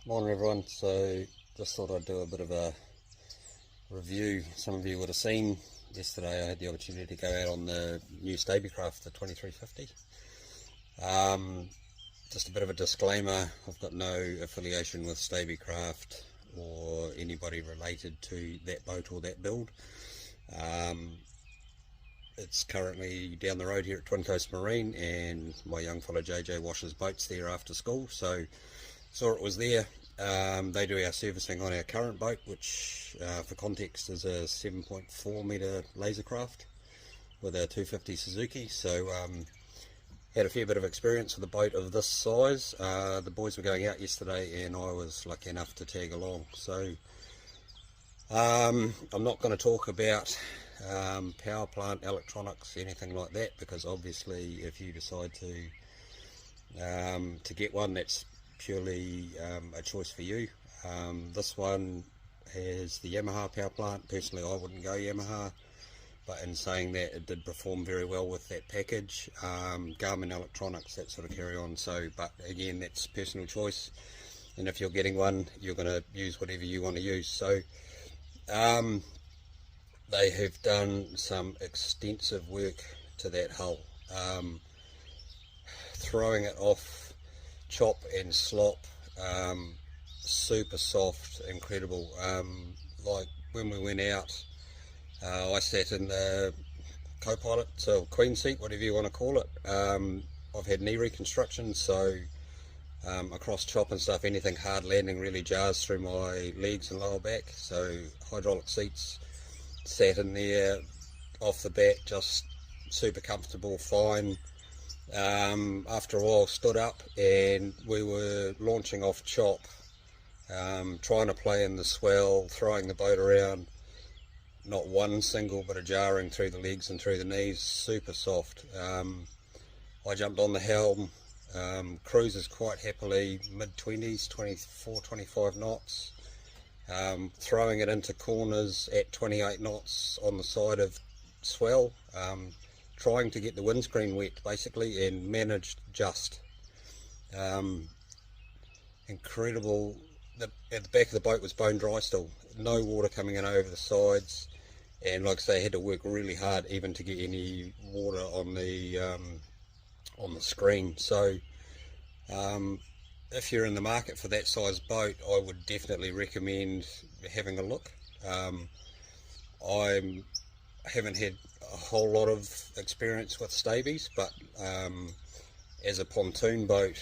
Morning everyone, so just thought I'd do a bit of a review. Some of you would have seen yesterday I had the opportunity to go out on the new Stabicraft, the 2350. Just a bit of a disclaimer, I've got no affiliation with Stabicraft or anybody related to that boat or that build. It's currently down the road here at Twin Coast Marine, and my young fellow JJ washes boats there after school, so saw it was there. They do our servicing on our current boat, which for context is a 7.4 metre lasercraft with a 250 Suzuki. So had a fair bit of experience with a boat of this size. The boys were going out yesterday and I was lucky enough to tag along. So I'm not going to talk about power plant, electronics, anything like that, because obviously if you decide to get one, that's purely a choice for you. This one has the Yamaha power plant. Personally, I wouldn't go Yamaha, but in saying that, it did perform very well with that package. Garmin electronics, that sort of carry on. So, but again, that's personal choice, and if you're getting one, you're going to use whatever you want to use. So they have done some extensive work to that hull, throwing it off chop and slop, super soft, incredible. Like when we went out, I sat in the co-pilot, so queen seat, whatever you want to call it. I've had knee reconstruction, so across chop and stuff, anything hard landing really jars through my legs and lower back. So hydraulic seats, sat in there off the bat, just super comfortable, fine. After a while stood up and we were launching off chop, trying to play in the swell, throwing the boat around, not one single bit of jarring through the legs and through the knees, super soft. I jumped on the helm, cruises quite happily, mid-20s, 24, 25 knots, throwing it into corners at 28 knots on the side of swell, trying to get the windscreen wet basically, and managed just. Incredible. At the back of the boat was bone dry still, no water coming in over the sides, and like I say, I had to work really hard even to get any water on the screen. So if you're in the market for that size boat, I would definitely recommend having a look. I haven't had a whole lot of experience with Stabies, but as a pontoon boat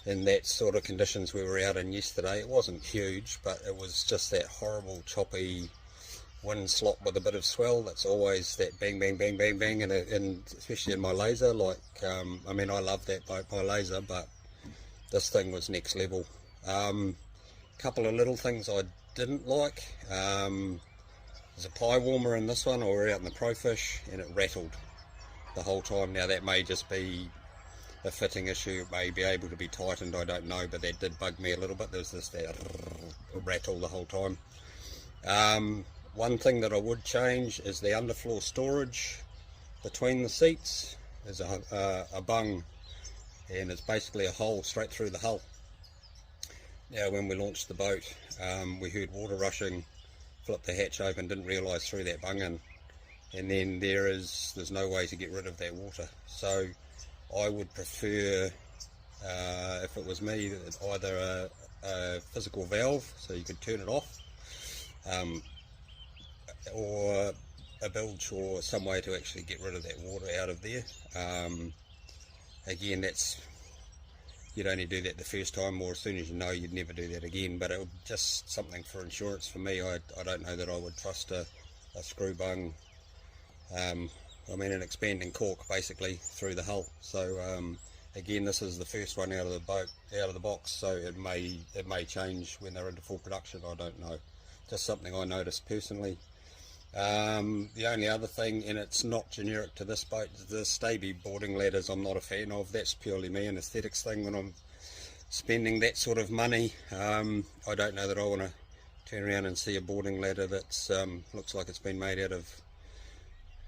in that sort of conditions we were out in yesterday, it wasn't huge, but it was just that horrible choppy wind slop with a bit of swell. That's always that bang bang bang bang bang, and especially in my laser, like I mean, I love that boat, my laser, but this thing was next level. Couple of little things I didn't like. There's a pie warmer in this one, or we're out in the Profish, and it rattled the whole time. Now that may just be a fitting issue, it may be able to be tightened, I don't know, but that did bug me a little bit. There's this that rattle the whole time. One thing that I would change is the underfloor storage between the seats. There's a bung, and it's basically a hole straight through the hull. Now when we launched the boat, we heard water rushing, flipped the hatch open, didn't realise through that bung in, and then there's no way to get rid of that water. So I would prefer, if it was me, either a physical valve so you could turn it off, or a bilge or some way to actually get rid of that water out of there. Again, you'd only do that the first time, or as soon as you know, you'd never do that again, but it would just something for insurance for me. I don't know that I would trust a screw bung, I mean an expanding cork basically through the hull. So again, this is the first one out of the box, so it may change when they're into full production, I don't know. Just something I noticed personally. The only other thing, and it's not generic to this boat, the Staby boarding ladders I'm not a fan of. That's purely me, an aesthetics thing. When I'm spending that sort of money, I don't know that I want to turn around and see a boarding ladder that's looks like it's been made out of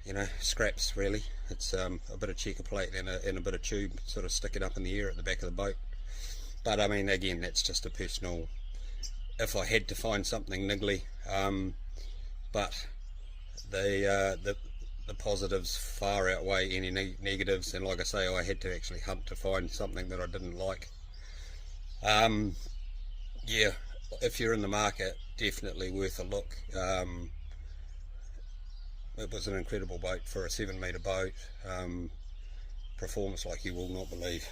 you know, scraps really. It's a bit of checker plate and a bit of tube sort of sticking up in the air at the back of the boat. But I mean, again, that's just a personal, if I had to find something niggly, but the positives far outweigh any negatives, and like I say, I had to actually hunt to find something that I didn't like. Yeah, if you're in the market, definitely worth a look. It was an incredible boat for a 7 metre boat. Performance like you will not believe.